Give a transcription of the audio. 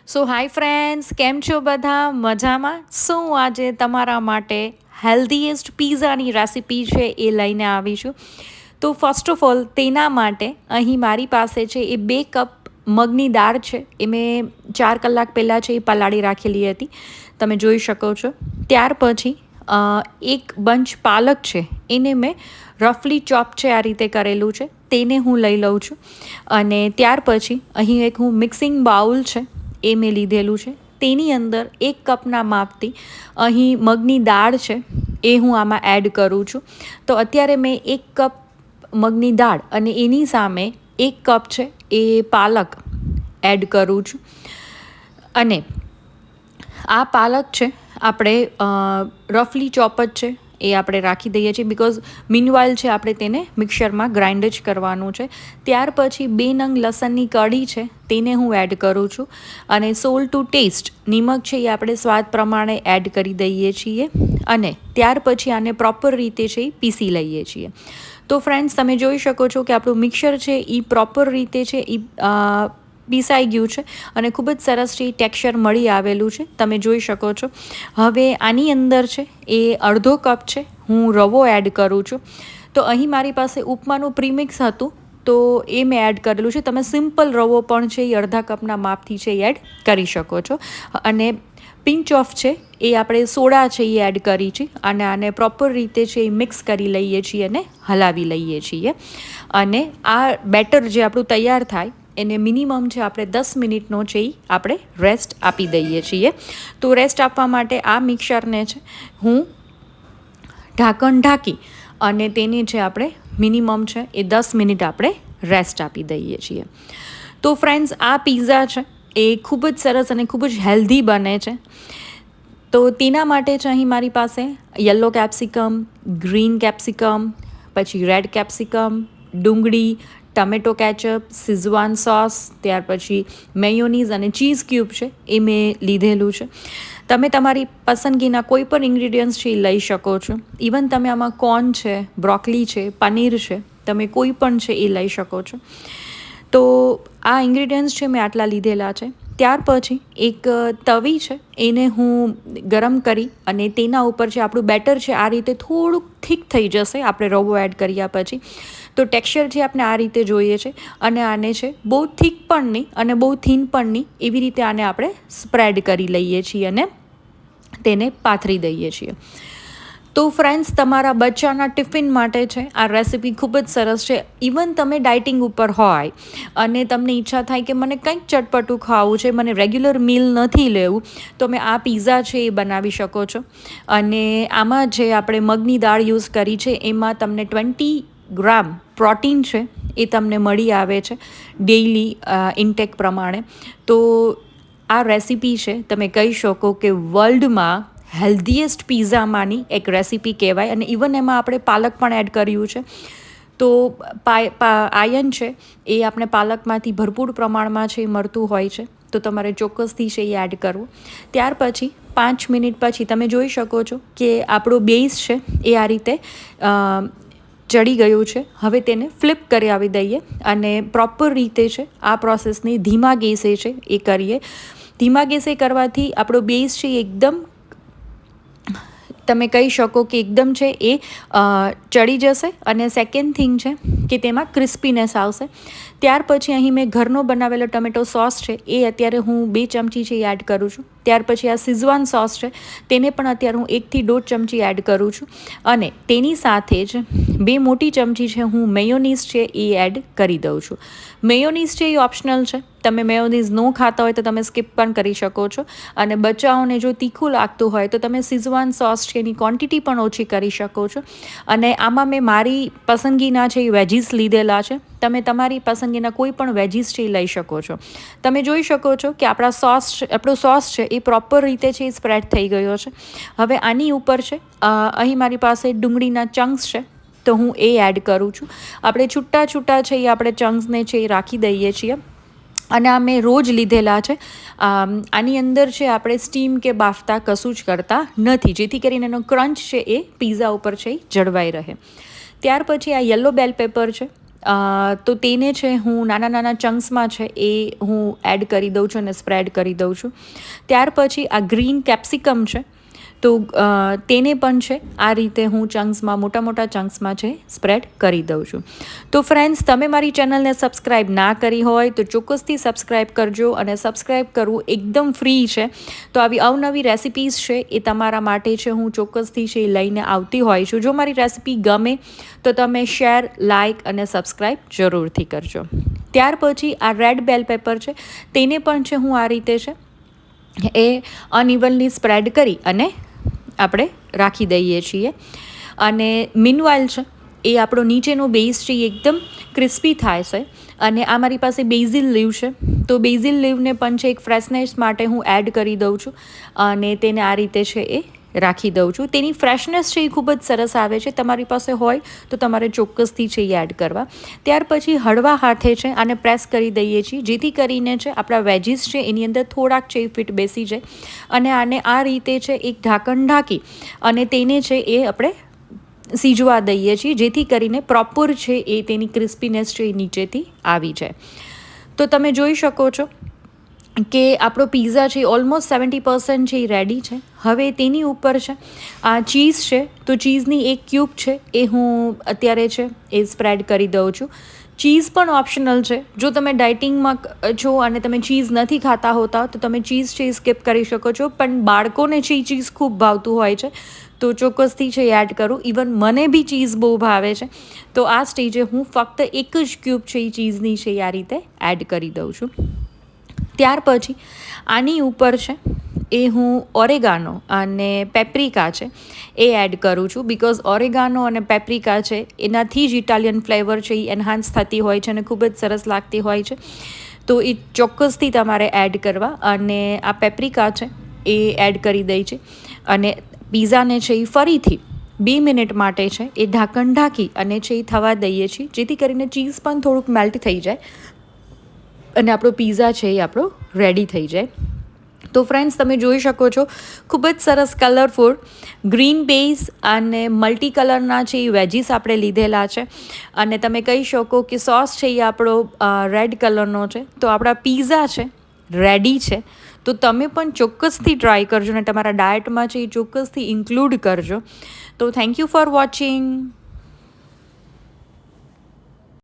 સો hi friends, કેમ છો બધા? મજામાં? શું આજે તમારા માટે હેલ્ધીએસ્ટ પીઝાની રેસિપી છે એ લઈને આવી છું. તો ફર્સ્ટ ઓફ ઓલ તેના માટે અહીં મારી પાસે છે એ 2 કપ મગની દાળ છે. એ મેં 4 કલાક પહેલાં છે એ પલાળી રાખેલી હતી, તમે જોઈ શકો છો. ત્યાર પછી એક બંચ પાલક છે એને મેં રફલી ચોપ છે આ રીતે કરેલું છે, તેને હું લઈ લઉં છું. અને ત્યાર પછી અહીં એક હું મિક્સિંગ બાઉલ છે એ મેં લીધેલું છે. તેની અંદર 1 કપના માપથી અહીં મગની દાળ છે એ હું આમાં એડ કરું છું. તો અત્યારે મેં 1 કપ મગની દાળ અને એની સામે 1 કપ છે એ પાલક એડ કરું છું. અને આ પાલક છે આપણે રફલી ચોપ જ છે એ આપણે રાખી દઈએ છીએ, બિકોઝ મીનવાઇલ છે આપણે તેને મિક્સરમાં ગ્રાઇન્ડ જ કરવાનું છે. ત્યાર પછી 2 નંગ લસણની કળી છે તેને હું એડ કરું છું. અને સોલ્ટ ટુ ટેસ્ટ, નિમક છે એ આપણે સ્વાદ પ્રમાણે એડ કરી દઈએ છીએ. અને ત્યાર પછી આને પ્રોપર રીતે છે એ પીસી લઈએ છીએ. તો ફ્રેન્ડ્સ, તમે જોઈ શકો છો કે આપણું મિક્સર છે એ પ્રોપર રીતે છે એ પીસાઈ ગયું છે અને ખૂબ જ સરસ છે ટેક્સચર મળી આવેલું છે, તમે જોઈ શકો છો. હવે આની અંદર છે એ અડધો કપ છે હું રવો એડ કરું છું. તો અહીં મારી પાસે ઉપમાનું પ્રીમિક્સ હતું તો એ મેં એડ કરેલું છે. તમે સિમ્પલ રવો પણ છે એ અડધા કપના માપથી છે એ એડ કરી શકો છો. અને પિંચ ઓફ છે એ આપણે સોડા છે એ એડ કરી છે અને આને પ્રોપર રીતે છે એ મિક્સ કરી લઈએ છીએ અને હલાવી લઈએ છીએ. અને આ બેટર જે આપણું તૈયાર થાય એને મિનિમમ છે આપણે 10 મિનિટનો છે એ આપણે રેસ્ટ આપી દઈએ છીએ. તો રેસ્ટ આપવા માટે આ મિક્સરને છે હું ઢાંકણ ઢાંકી અને તેને છે આપણે મિનિમમ છે એ 10 મિનિટ આપણે રેસ્ટ આપી દઈએ છીએ. તો ફ્રેન્ડ્સ, આ પીઝા છે એ ખૂબ જ સરસ અને ખૂબ જ હેલ્ધી બને છે. તો તેના માટે જ અહીં મારી પાસે યલો કેપ્સિકમ, ગ્રીન કેપ્સિકમ, પછી રેડ કેપ્સિકમ, ડુંગળી, ટમેટો કેચઅપ, સિઝવાન સોસ, ત્યાર પછી મેયોનીઝ અને ચીઝ ક્યુબ છે એ મેં લીધેલું છે. તમે તમારી પસંદગીના કોઈ પણ ઇન્ગ્રીડિયન્ટ્સ છે એ લઈ શકો છો. ઇવન તમે આમાં કોર્ન છે, બ્રોકલી છે, પનીર છે, તમે કોઈ પણ છે એ લઈ શકો છો. તો આ ઇન્ગ્રીડિયન્ટ્સ છે મેં આટલા લીધેલા છે. ત્યાર પછી એક તવી છે એને હું ગરમ કરી અને તેના ઉપર છે આપણું બેટર છે આ રીતે થોડુંક થીક થઈ જશે આપણે રવો એડ કર્યા પછી. તો ટેક્સચર છે આપણે આ રીતે જોઈએ છે. અને આને છે બહુ થીક પણ નહીં અને બહુ થીન પણ નહીં, એવી રીતે આને આપણે સ્પ્રેડ કરી લઈએ છીએ અને તેને પાથરી દઈએ છીએ. તો ફ્રેન્ડ્સ, તમારા બચ્ચાના ટિફિન માટે છે આ રેસિપી ખૂબ જ સરસ છે. ઇવન તમે ડાયટિંગ ઉપર હોય અને તમને ઈચ્છા થાય કે મને કંઈક ચટપટું ખાવું છે, મને રેગ્યુલર મીલ નથી લેવું, તો તમે આ પીઝા છે એ બનાવી શકો છો. અને આમાં જે આપણે મગની દાળ યુઝ કરી છે એમાં તમને 20 ગ્રામ પ્રોટીન છે એ તમને મળી આવે છે ડેઇલી ઇન્ટેક પ્રમાણે. તો આ રેસિપી છે તમે કહી શકો કે વર્લ્ડમાં હેલ્ધીએસ્ટ પીઝામાંની એક રેસિપી કહેવાય. અને ઇવન એમાં આપણે પાલક પણ એડ કર્યું છે. તો આયન છે એ આપણે પાલકમાંથી ભરપૂર પ્રમાણમાં છે મળતું હોય છે, તો તમારે ચોક્કસથી છે એ એડ કરવું. ત્યાર પછી 5 મિનિટ પછી તમે જોઈ શકો છો કે આપણો બેઝ છે એ આ રીતે ચડી ગયું છે. હવે તેને ફ્લિપ કરી આવી દઈએ અને પ્રોપર રીતે છે આ પ્રોસેસને ધીમા ગેસે છે એ કરીએ. ધીમા ગેસે કરવાથી આપણો બેઝ છે એકદમ, તમે કહી શકો કે એકદમ છે એ ચડી જશે. અને સેકન્ડ થિંગ છે કે તેમાં ક્રિસ્પીનેસ આવશે. ત્યાર પછી અહીં મેં ઘરનો બનાવેલો ટમેટો સોસ છે એ અત્યારે હું 2 ચમચી છે એ એડ કરું છું. ત્યાર પછી આ સિઝવાન સોસ છે તેને પણ અત્યારે હું 1 થી 1.5 ચમચી એડ કરું છું. અને તેની સાથે જ 2 મોટી ચમચી છે હું મેયોનીઝ છે એ એડ કરી દઉં છું. મેયોનીઝ છે એ ઓપ્શનલ છે, તમે મેયોનીઝ ન ખાતા હોય તો તમે સ્કીપ પણ કરી શકો છો. અને બચ્ચાઓને જો તીખું લાગતું હોય તો તમે સિઝવાન સોસ છે એની ક્વોન્ટિટી પણ ઓછી કરી શકો છો. અને આમાં મેં મારી પસંદગીના છે એ વેજીસ લીધેલા છે, તમે તમારી પસંદગીના કોઈ પણ વેજીસ છે એ લઈ શકો છો. તમે જોઈ શકો છો કે આપણો સોસ છે એ પ્રોપર રીતે છે એ સ્પ્રેડ થઈ ગયો છે. હવે આની ઉપર છે અહીં મારી પાસે ડુંગળીના ચંક્સ છે તો હું એ એડ કરું છું. આપણે છૂટા છૂટા છે એ આપણે ચંક્સને છે એ રાખી દઈએ છીએ. અને આ મેં રોજ લીધેલા છે. આની અંદર છે આપણે સ્ટીમ કે બાફતા કશું જ કરતા નથી, જેથી કરીને એનો ક્રંચ છે એ પીઝા ઉપર છે એ જળવાઈ રહે. ત્યાર પછી આ યલો બેલ પેપર છે તો તેને છે હું નાના નાના ચંક્સમાં છે એ હું એડ કરી દઉં છું અને સ્પ્રેડ કરી દઉં છું. ત્યાર પછી આ ગ્રીન કેપ્સિકમ છે, તો તેને પણ છે આ રીતે હું ચંક્સમાં મોટા મોટા ચંક્સમાં છે સ્પ્રેડ કરી દઉં છું. તો ફ્રેન્ડ્સ, તમે મારી ચેનલને સબસ્ક્રાઈબ ના કરી હોય તો ચોક્કસથી સબસ્ક્રાઈબ કરજો, અને સબસ્ક્રાઈબ કરવું એકદમ ફ્રી છે. તો આવી અવનવી રેસિપીઝ છે એ તમારા માટે છે હું ચોક્કસથી છે એ લઈને આવતી હોય છું. જો મારી રેસિપી ગમે તો તમે શેર, લાઇક અને સબસ્ક્રાઈબ જરૂરથી કરજો. ત્યાર પછી આ રેડ બેલ પેપર છે, તેને પણ છે હું આ રીતે છે એ અનઇવનલી સ્પ્રેડ કરી અને આપણે રાખી દઈએ છીએ. અને મીનવાઇલ છે એ આપણો નીચેનો બેઝ છે એ એકદમ ક્રિસ્પી થાય છે. અને આ મારી પાસે બેઝિલ લીવ છે, તો બેઝિલ લીવને પણ છે એક ફ્રેશનેસ માટે હું એડ કરી દઉં છું, અને તેને આ રીતે છે એ રાખી દઉં છું. તેની ફ્રેશનેસ છે એ ખૂબ જ સરસ આવે છે. તમારી પાસે હોય તો તમારે ચોક્કસથી છે એ એડ કરવા. ત્યાર પછી હળવા હાથે છે આને પ્રેસ કરી દઈએ છીએ, જેથી કરીને છે આપણા વેજીસ છે એની અંદર થોડાક છે ફિટ બેસી જાય. અને આને આ રીતે છે એક ઢાંકણ ઢાંકી અને તેને છે એ આપણે સીજવા દઈએ છીએ, જેથી કરીને પ્રોપર છે એ તેની ક્રિસ્પીનેસ છે એ નીચેથી આવી જાય. તો તમે જોઈ શકો છો કે આપણો પીઝા છે ઓલમોસ્ટ 70% છે એ રેડી છે. હવે તેની ઉપર છે આ ચીઝ છે, તો ચીઝની એક ક્યુબ છે એ હું અત્યારે છે એ સ્પ્રેડ કરી દઉં છું. ચીઝ પણ ઓપ્શનલ છે. જો તમે ડાયટિંગમાં છો અને તમે ચીઝ નથી ખાતા હોતા તો તમે ચીઝ છે એ સ્કીપ કરી શકો છો, પણ બાળકોને છે એ ચીઝ ખૂબ ભાવતું હોય છે, તો ચોક્કસથી છે એડ કરું. ઇવન મને બી ચીઝ બહુ ભાવે છે, તો આ સ્ટેજે હું ફક્ત એક જ ક્યુબ છે એ ચીઝની છે એ આ રીતે એડ કરી દઉં છું. ત્યાર પછી આની ઉપર છે એ હું ઓરેગાનો અને પેપ્રિકા છે એ એડ કરું છું, બિકોઝ ઓરેગાનો અને પેપ્રિકા છે એનાથી જ ઇટાલિયન ફ્લેવર છે એ એન્હાન્સ થતી હોય છે અને ખૂબ જ સરસ લાગતી હોય છે. તો એ ચોક્કસથી તમારે એડ કરવા. અને આ પેપ્રિકા છે એ એડ કરી દઈ છે, અને પીઝાને છે એ ફરીથી 2 મિનિટ માટે છે એ ઢાંકણ ઢાંકી અને છે એ થવા દઈએ છીએ, જેથી કરીને ચીઝ પણ થોડુંક મેલ્ટ થઈ જાય અને આપણો પીઝા છે એ આપણો રેડી થઈ જાય. તો ફ્રેન્ડ્સ, તમે જોઈ શકો છો ખૂબ જ સરસ કલરફુલ ગ્રીન બેઝ અને મલ્ટી કલરના છે એ વેજીસ આપણે લીધેલા છે. અને તમે કહી શકો કે સોસ છે એ આપણો રેડ કલરનો છે. તો આપણા પીઝા છે રેડી છે. તો તમે પણ ચોક્કસથી ટ્રાય કરજો અને તમારા ડાયટમાં છે એ ચોક્કસથી ઇન્ક્લુડ કરજો. તો થેન્ક યુ ફોર વોચિંગ.